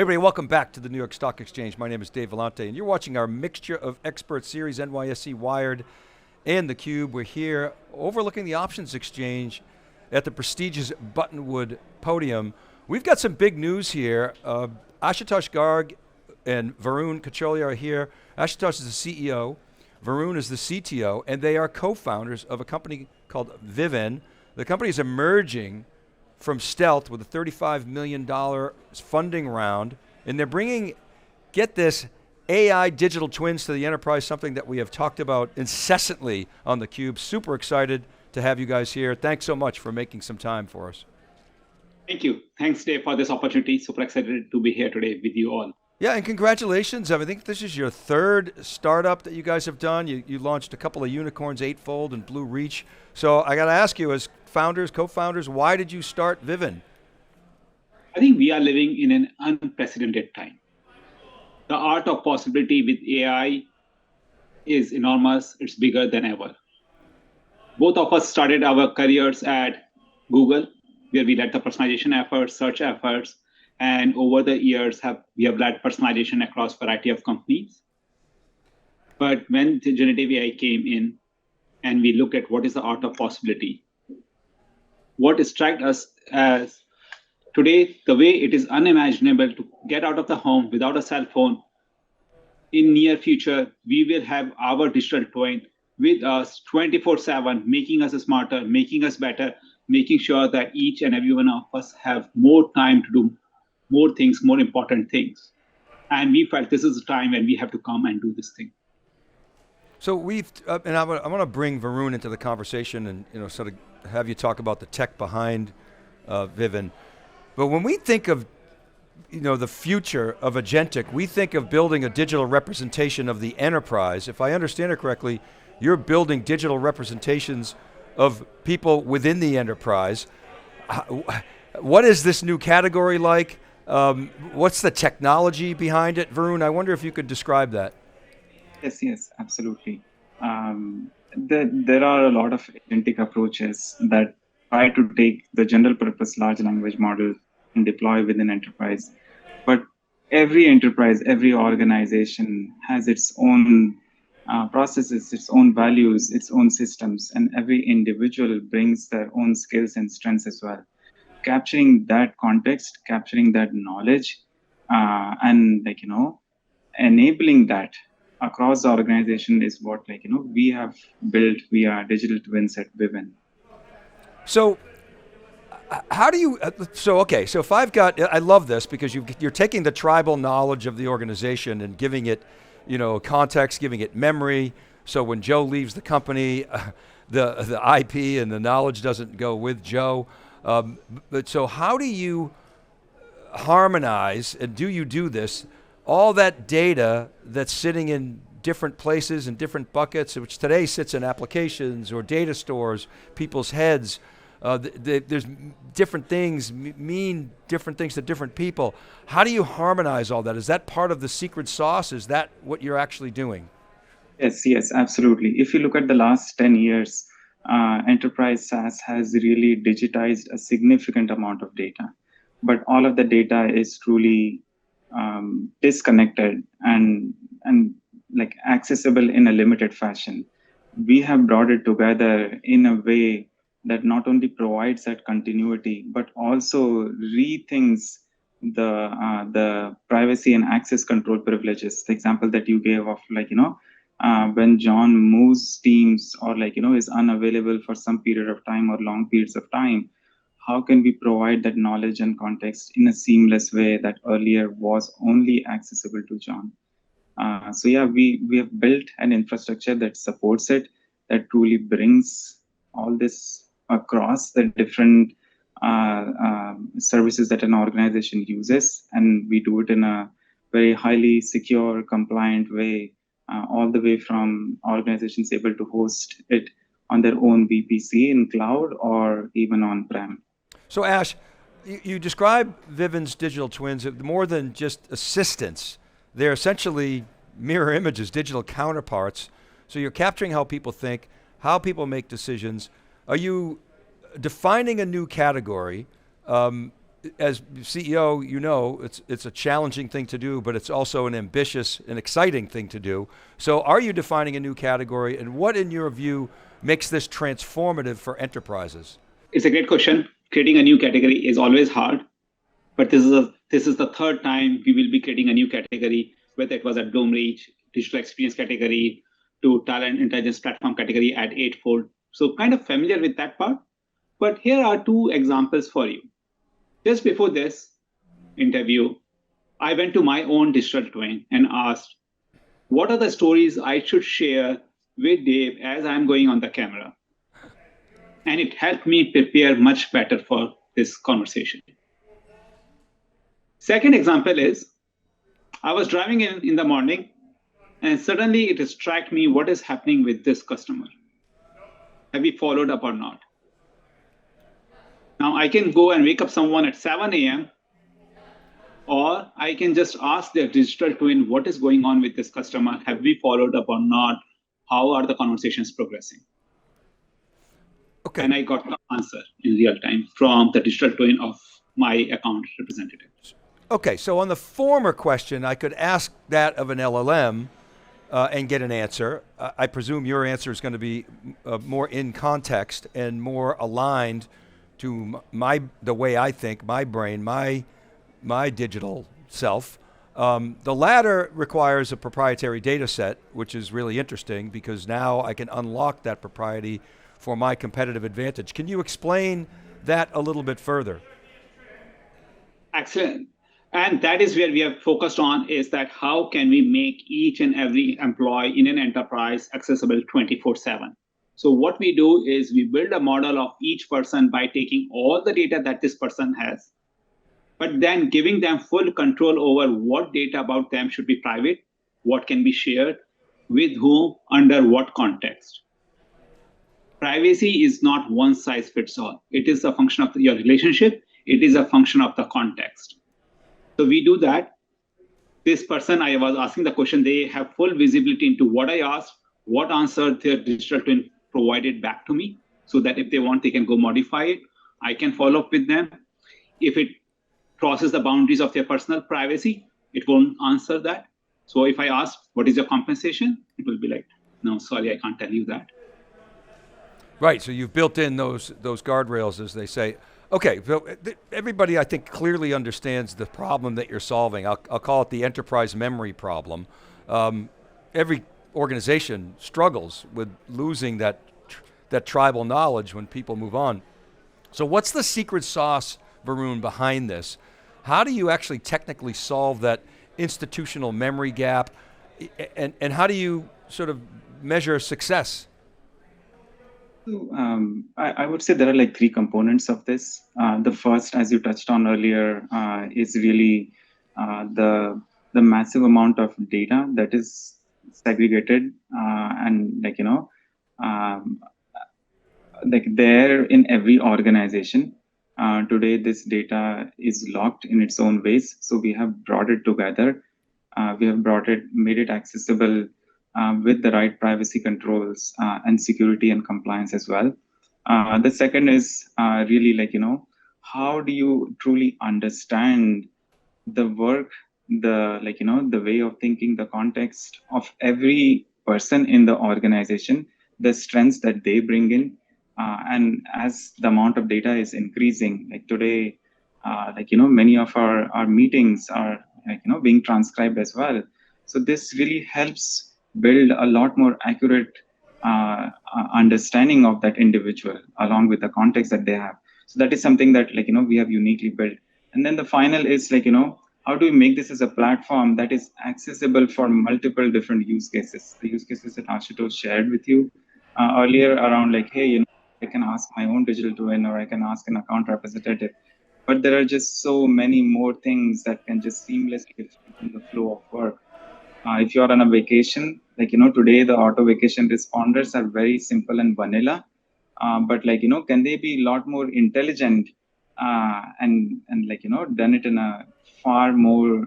Hey everybody, welcome back to the New York Stock Exchange. My name is Dave Vellante, and you're watching our Mixture of Experts series, NYSE Wired and theCUBE. We're here overlooking the options exchange at the prestigious Buttonwood podium. We've got some big news here. Ashutosh Garg and Varun Kacholia are here. Ashutosh is the CEO, Varun is the CTO, and they are co-founders of a company called Viven. The company is emerging from stealth with a $35 million funding round, and they're bringing, get this, AI digital twins to the enterprise, something that we have talked about incessantly on theCUBE. Super excited to have you guys here. Thanks so much for making some time for us. Thank you. Thanks, Dave, for this opportunity. Super excited to be here today with you all. Yeah, and congratulations. I think this is your third startup that you guys have done. You launched a couple of unicorns, Eightfold and Blue Reach. So I got to ask you, as founders, co-founders, why did you start Viven? I think we are living in an unprecedented time. The art of possibility with AI is enormous. It's bigger than ever. Both of us started our careers at Google, where we led the personalization efforts, search efforts, and over the years we have led personalization across a variety of companies. But when the generative AI came in and we look at what is the art of possibility, what struck us as today, the way it is unimaginable to get out of the home without a cell phone. In near future, we will have our digital twin with us 24/7, making us smarter, making us better, making sure that each and every one of us have more time to do more things, more important things. And we felt this is the time when we have to come and do this thing. So we've, and I want to bring Varun into the conversation and sort of have you talk about the tech behind Viven. But when we think of the future of agentic, we think of building a digital representation of the enterprise. If I understand it correctly, you're building digital representations of people within the enterprise. What is this new category like? What's the technology behind it? Varun, I wonder if you could describe that. Yes, absolutely. There are a lot of agentic approaches that try to take the general purpose large language model and deploy within enterprise. But every enterprise, every organization has its own processes, its own values, its own systems, and every individual brings their own skills and strengths as well. Capturing that context, capturing that knowledge, and enabling that across the organization is what we have built via digital twins at Viven. So how do you, so if I've got, I love this because you're taking the tribal knowledge of the organization and giving it, context, giving it memory. So when Joe leaves the company, the IP and the knowledge doesn't go with Joe. But so how do you harmonize, and do you do this, all that data that's sitting in different places and different buckets, which today sits in applications or data stores, people's heads, there's different things mean different things to different people. How do you harmonize all that? Is that part of the secret sauce? Is that what you're actually doing? Yes, absolutely. If you look at the last 10 years, enterprise SaaS has really digitized a significant amount of data, but all of the data is truly disconnected and like accessible in a limited fashion. We have brought it together in a way that not only provides that continuity, but also rethinks the privacy and access control privileges. The example that you gave of when John moves teams or is unavailable for some period of time or long periods of time, how can we provide that knowledge and context in a seamless way that earlier was only accessible to John? So yeah, we have built an infrastructure that supports it, that truly brings all this across the different services that an organization uses, and we do it in a very highly secure, compliant way, all the way from organizations able to host it on their own VPC in cloud or even on-prem. So Ash, you describe Viven's digital twins more than just assistants. They're essentially mirror images, digital counterparts. So you're capturing how people think, how people make decisions. Are you defining a new category? as CEO, you know, it's a challenging thing to do, but it's also an ambitious and exciting thing to do. So are you defining a new category, and what in your view makes this transformative for enterprises? It's a great question. Creating a new category is always hard, but this is the third time we will be creating a new category, whether it was at Bloomreach, digital experience category, to talent intelligence platform category at Eightfold. So kind of familiar with that part. But here are two examples for you. Just before this interview, I went to my own digital twin and asked, what are the stories I should share with Dave as I'm going on the camera? And it helped me prepare much better for this conversation. Second example is, I was driving in the morning and suddenly it struck me what is happening with this customer. Have we followed up or not? Now I can go and wake up someone at 7 a.m. or I can just ask their digital twin, what is going on with this customer? Have we followed up or not? How are the conversations progressing? Okay. And I got the answer in real time from the digital twin of my account representative. Okay, so on the former question, I could ask that of an LLM and get an answer. I presume your answer is going to be more in context and more aligned to the way I think, my brain, my digital self. The latter requires a proprietary data set, which is really interesting because now I can unlock that propriety for my competitive advantage. Can you explain that a little bit further? Excellent. And that is where we have focused on, is that how can we make each and every employee in an enterprise accessible 24/7? So what we do is we build a model of each person by taking all the data that this person has, but then giving them full control over what data about them should be private, what can be shared, with whom, under what context. Privacy is not one size fits all. It is a function of your relationship. It is a function of the context. So we do that. This person, I was asking the question, they have full visibility into what I asked, what answer their digital twin provided back to me, so that if they want, they can go modify it. I can follow up with them. If it crosses the boundaries of their personal privacy, it won't answer that. So if I ask, what is your compensation? It will be like, no, sorry, I can't tell you that. Right, so you've built in those guardrails, as they say. Okay, so everybody I think clearly understands the problem that you're solving. I'll call it the enterprise memory problem. Every organization struggles with losing that tribal knowledge when people move on. So what's the secret sauce, Varun, behind this? How do you actually technically solve that institutional memory gap? And how do you sort of measure success? I would say there are like three components of this. The first, as you touched on earlier, is really the massive amount of data that is segregated and like there in every organization. Today, this data is locked in its own ways. So we have brought it together. We have made it accessible with the right privacy controls and security and compliance as well. The second is really how do you truly understand the work, the way of thinking, the context of every person in the organization, the strengths that they bring in. And as the amount of data is increasing, like today, many of our meetings are being transcribed as well. So this really helps build a lot more accurate understanding of that individual along with the context that they have. So that is something that we have uniquely built. And then the final is how do we make this as a platform that is accessible for multiple different use cases? The use cases that Ashutosh shared with you earlier around hey, I can ask my own digital twin or I can ask an account representative. But there are just so many more things that can just seamlessly fit in the flow of work. If you're on a vacation, today the auto vacation responders are very simple and vanilla, but can they be a lot more intelligent and done it in a far more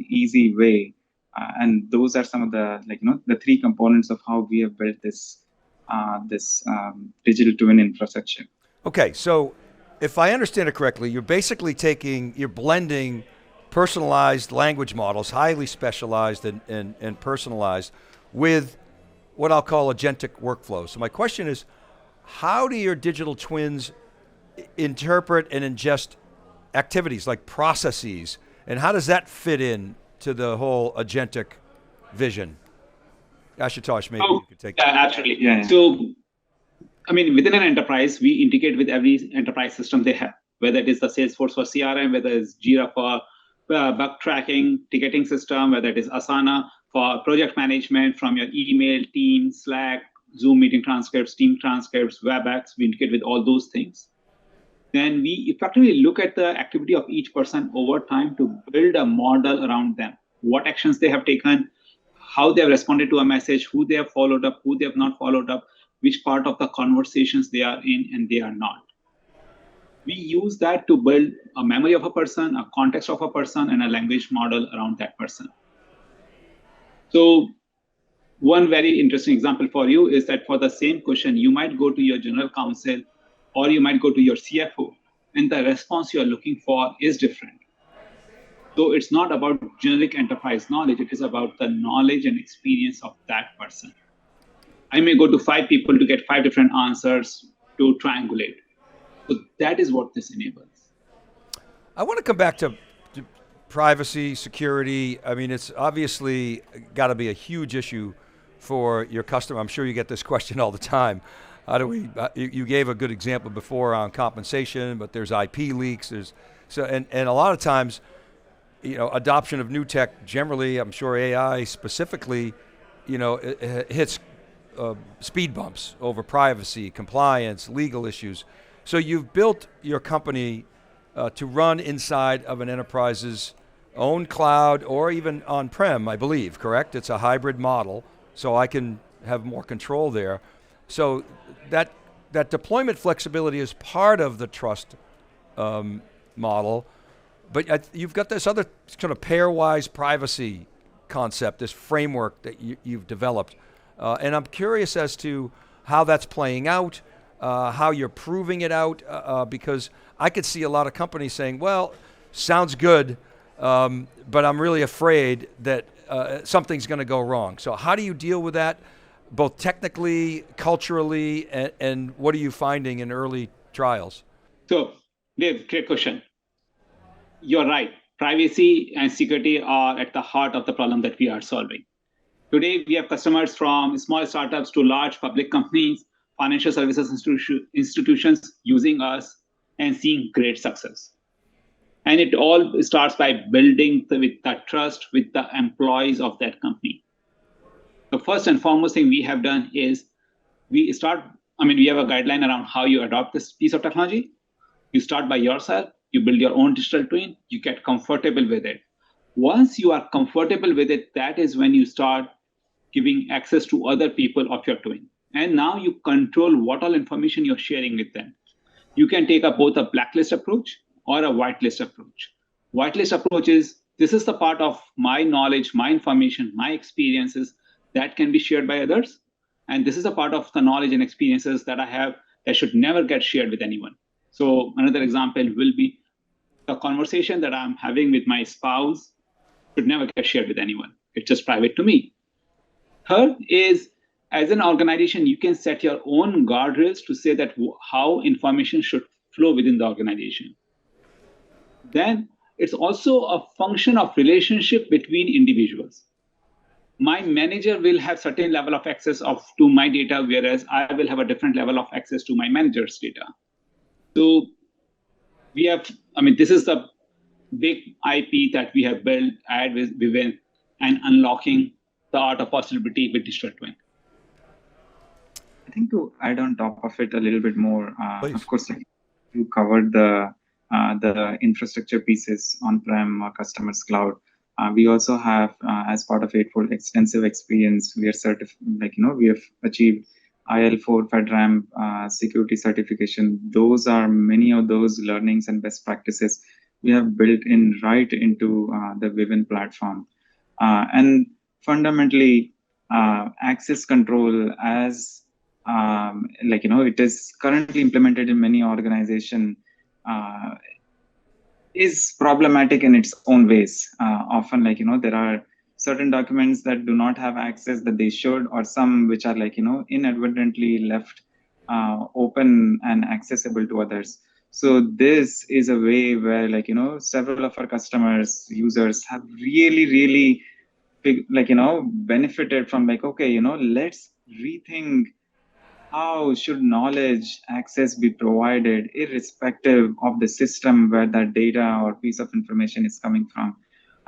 easy way? And those are some of the the three components of how we have built this digital twin infrastructure. Okay, so if I understand it correctly, you're blending personalized language models, highly specialized and personalized, with what I'll call agentic workflows. So my question is, how do your digital twins interpret and ingest activities like processes, and how does that fit in to the whole agentic vision? Ashutosh, maybe you could take that. Absolutely. Yeah. So, I mean, within an enterprise, we integrate with every enterprise system they have, whether it is the Salesforce for CRM, whether it's Jira for bug tracking, ticketing system, whether it is Asana for project management from your email, Teams, Slack, Zoom meeting transcripts, team transcripts, WebEx, we integrate with all those things. Then we effectively look at the activity of each person over time to build a model around them, what actions they have taken, how they have responded to a message, who they have followed up, who they have not followed up, which part of the conversations they are in and they are not. We use that to build a memory of a person, a context of a person, and a language model around that person. So one very interesting example for you is that for the same question, you might go to your general counsel or you might go to your CFO, and the response you are looking for is different. So it's not about generic enterprise knowledge, it is about the knowledge and experience of that person. I may go to 5 people to get 5 different answers to triangulate. So that is what this enables. I want to come back to privacy, security. I mean, it's obviously got to be a huge issue for your customer. I'm sure you get this question all the time. How do we? You gave a good example before on compensation, but there's IP leaks. And a lot of times, adoption of new tech generally, I'm sure AI specifically, it hits speed bumps over privacy, compliance, legal issues. So you've built your company to run inside of an enterprise's own cloud or even on-prem, I believe, correct? It's a hybrid model, so I can have more control there. So that deployment flexibility is part of the trust model, but you've got this other kind of pairwise privacy concept, this framework that you've developed. And I'm curious as to how that's playing out, how you're proving it out, because I could see a lot of companies saying, well, sounds good, but I'm really afraid that something's going to go wrong. So how do you deal with that, both technically, culturally, and what are you finding in early trials? So, Dave, great question. You're right. Privacy and security are at the heart of the problem that we are solving. Today, we have customers from small startups to large public companies, financial services institutions using us and seeing great success. And it all starts by building with the trust with the employees of that company. The first and foremost thing we have done is we have a guideline around how you adopt this piece of technology. You start by yourself, you build your own digital twin, you get comfortable with it. Once you are comfortable with it, that is when you start giving access to other people of your twin. And now you control what all information you're sharing with them. You can take both a blacklist approach or a whitelist approach. Whitelist approach is, this is the part of my knowledge, my information, my experiences that can be shared by others. And this is a part of the knowledge and experiences that I have that should never get shared with anyone. So another example will be the conversation that I'm having with my spouse should never get shared with anyone. It's just private to me. Third is, as an organization, you can set your own guardrails to say that how information should flow within the organization. Then it's also a function of relationship between individuals. My manager will have certain level of access to my data, whereas I will have a different level of access to my manager's data. So this is the big IP that we have built at Viven and unlocking the art of possibility with digital twin. I think to add on top of it a little bit more, of course, you covered the infrastructure pieces on-prem or customers cloud. We also have, as part of Eightfold, extensive experience. We are we have achieved IL4 FedRAMP security certification. Those are many of those learnings and best practices we have built right into the Viven platform. And fundamentally, access control as it is currently implemented in many organizations, is problematic in its own ways. Often, there are certain documents that do not have access that they should, or some which are inadvertently left open and accessible to others. So this is a way where several of our customers, users have really benefited from okay, let's rethink how should knowledge access be provided irrespective of the system where that data or piece of information is coming from,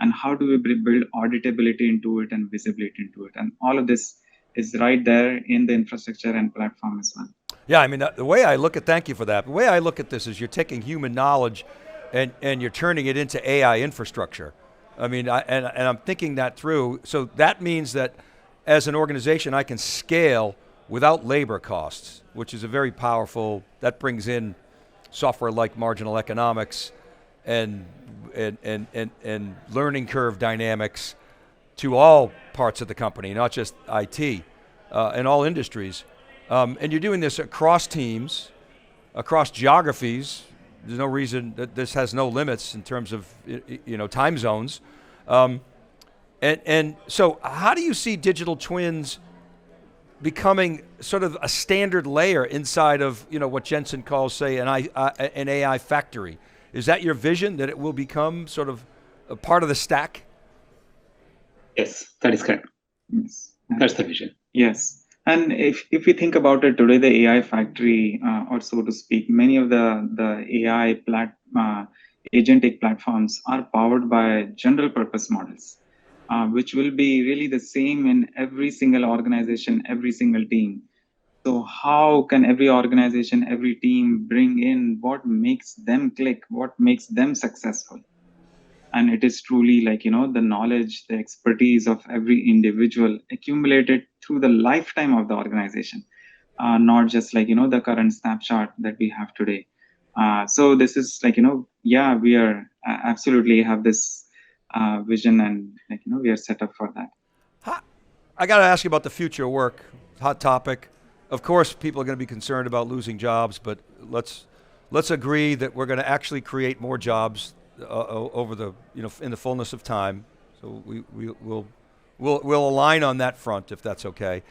and how do we build auditability into it and visibility into it, and all of this is right there in the infrastructure and platform as well. Yeah, I mean, the way I look at, thank you for that. The way I look at this is you're taking human knowledge and you're turning it into AI infrastructure. I mean, and I'm thinking that through. So that means that as an organization, I can scale without labor costs, which is a very powerful, that brings in software like marginal economics and learning curve dynamics to all parts of the company, not just IT, in all industries. And you're doing this across teams, across geographies. There's no reason that this has no limits in terms of time zones. And so how do you see digital twins becoming sort of a standard layer inside of what Jensen calls, say, an AI factory? Is that your vision, that it will become sort of a part of the stack? Yes, that is correct. Yes. That's the vision. Yes. And if we think about it today, the AI factory, or so to speak, many of the AI agentic platforms are powered by general purpose models, which will be really the same in every single organization, every single team. So how can every organization, every team bring in what makes them click, what makes them successful? And it is truly the knowledge, the expertise of every individual accumulated through the lifetime of the organization, not just the current snapshot that we have today. So this is yeah, we are absolutely have this vision, and we are set up for that. I got to ask you about the future of work, hot topic. Of course, people are going to be concerned about losing jobs, but let's agree that we're going to actually create more jobs over the in the fullness of time. So we'll align on that front if that's okay.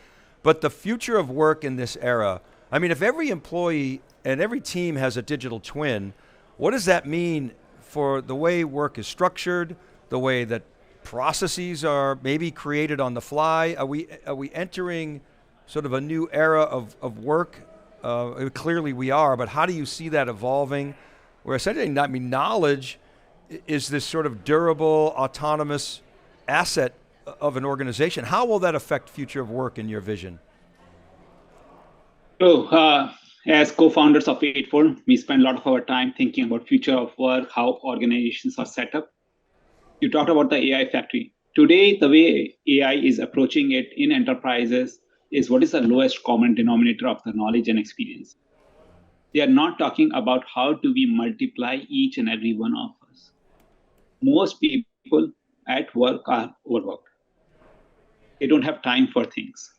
But the future of work in this era, I mean, if every employee and every team has a digital twin, what does that mean for the way work is structured, the way that processes are maybe created on the fly? Are we entering sort of a new era of work? Clearly we are, but how do you see that evolving? Where essentially, I mean, knowledge is this sort of durable, autonomous asset of an organization. How will that affect future of work in your vision? So, as co-founders of Eightfold, we spend a lot of our time thinking about future of work, how organizations are set up. You talked about the AI factory. Today, the way AI is approaching it in enterprises is what is the lowest common denominator of the knowledge and experience. They are not talking about how do we multiply each and every one of us. Most people at work are overworked. They don't have time for things.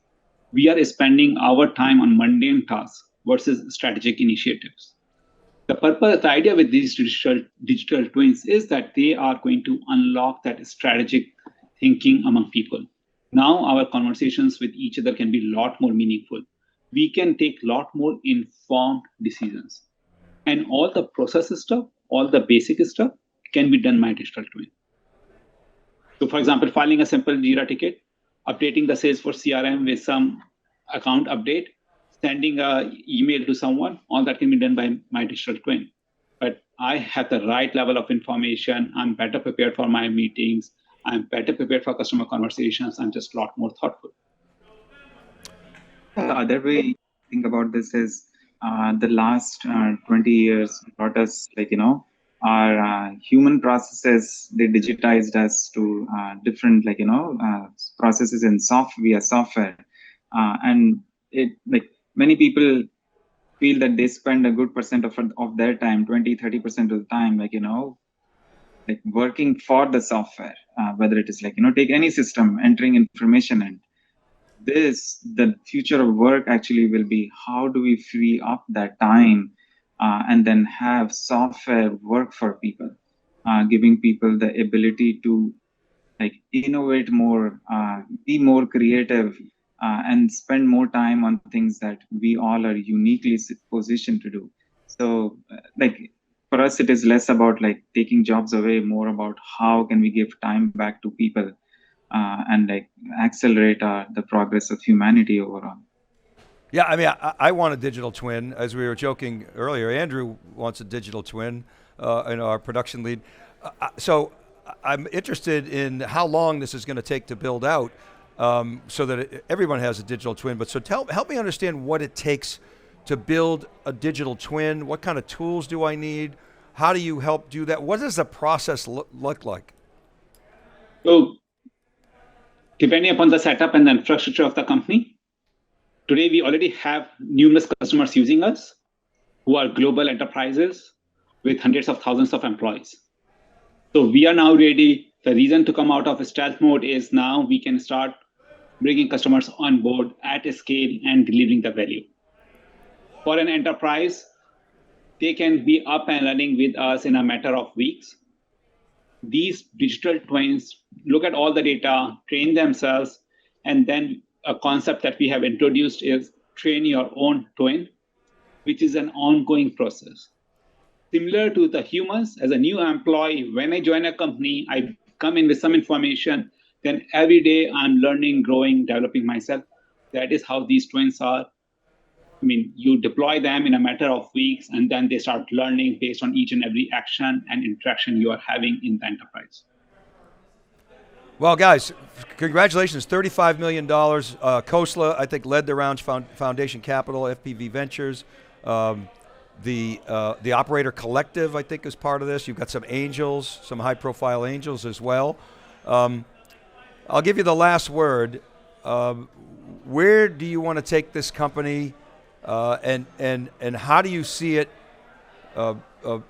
We are spending our time on mundane tasks versus strategic initiatives. The idea with these digital twins is that they are going to unlock that strategic thinking among people. Now our conversations with each other can be a lot more meaningful. We can take a lot more informed decisions. And all the process stuff, all the basic stuff can be done by digital twin. So for example, filing a simple Jira ticket, updating the Salesforce CRM with some account update, sending an email to someone, all that can be done by my digital twin. But I have the right level of information. I'm better prepared for my meetings. I'm better prepared for customer conversations. I'm just a lot more thoughtful. The other way to think about this is the last 20 years brought us, our human processes, they digitized us to different, processes in via software. And it, many people feel that they spend a good percent of their time, 20-30% of the time, working for the software, whether it is take any system, entering information in. The future of work actually will be how do we free up that time and then have software work for people, giving people the ability to like innovate more, be more creative, and spend more time on things that we all are uniquely positioned to do. So like for us, it is less about like taking jobs away, more about how can we give time back to people, and like accelerate the progress of humanity overall. Yeah, I mean, I want a digital twin. As we were joking earlier, Andrew wants a digital twin, our production lead. So I'm interested in how long this is going to take to build out, so that everyone has a digital twin. But so help me understand what it takes to build a digital twin. What kind of tools do I need? How do you help do that? What does the process look like? So, depending upon the setup and the infrastructure of the company, today we already have numerous customers using us who are global enterprises with hundreds of thousands of employees. So we are now ready. The reason to come out of stealth mode is now we can start bringing customers on board at a scale and delivering the value. For an enterprise, they can be up and running with us in a matter of weeks. These digital twins look at all the data, train themselves, and then a concept that we have introduced is train your own twin, which is an ongoing process. Similar to the humans, as a new employee, when I join a company, I come in with some information, then every day I'm learning, growing, developing myself. That is how these twins are. I mean, you deploy them in a matter of weeks, and then they start learning based on each and every action and interaction you are having in the enterprise. Well, guys, congratulations, $35 million. Khosla, I think, led the round, Foundation Capital, FPV Ventures. The Operator Collective, I think, is part of this. You've got some angels, some high-profile angels as well. I'll give you the last word. Where do you want to take this company, and how do you see it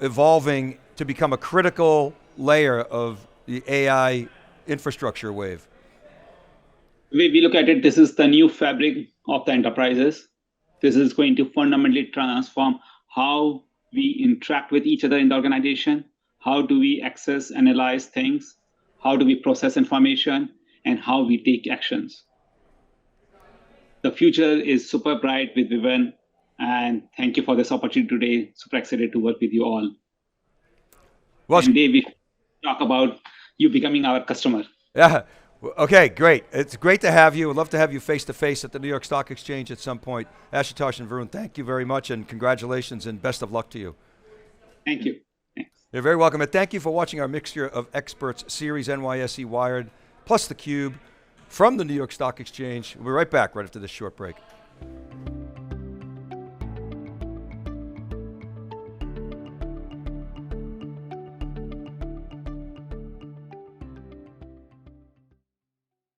evolving to become a critical layer of the AI infrastructure wave? We look at it, this is the new fabric of the enterprises. This is going to fundamentally transform how we interact with each other in the organization. How do we access, analyze things? How do we process information? And how we take actions. The future is super bright with Viven. And thank you for this opportunity today. Super excited to work with you all. Well, and Dave, we talk about you becoming our customer. Yeah. Okay, great. It's great to have you. I'd love to have you face-to-face at the New York Stock Exchange at some point. Ashutosh and Varun, thank you very much, and congratulations, and best of luck to you. Thank you. Thanks. You're very welcome, and thank you for watching our Mixture of Experts series, NYSE Wired, plus theCUBE from the New York Stock Exchange. We'll be right back right after this short break.